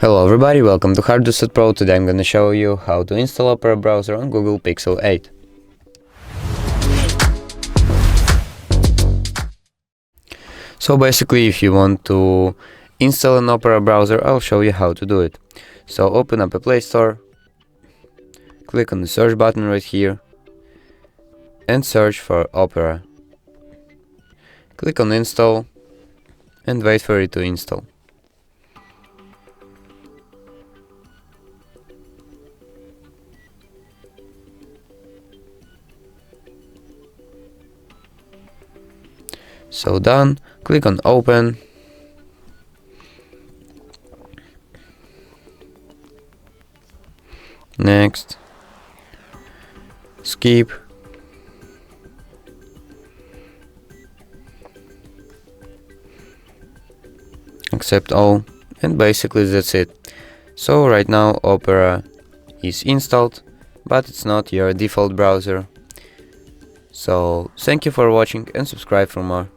Hello everybody, welcome to Hardusted Pro. Today I'm gonna show you how to install Opera browser on Google Pixel 8. So basically, if you want to install an Opera browser, I'll show you how to do it. So open up a Play Store, click on the search button right here, and search for Opera. Click on install and wait for it to install. So done, click on open. Next. Skip. Accept all, and basically that's it. So right now Opera is installed, but it's not your default browser. So thank you for watching and subscribe for more.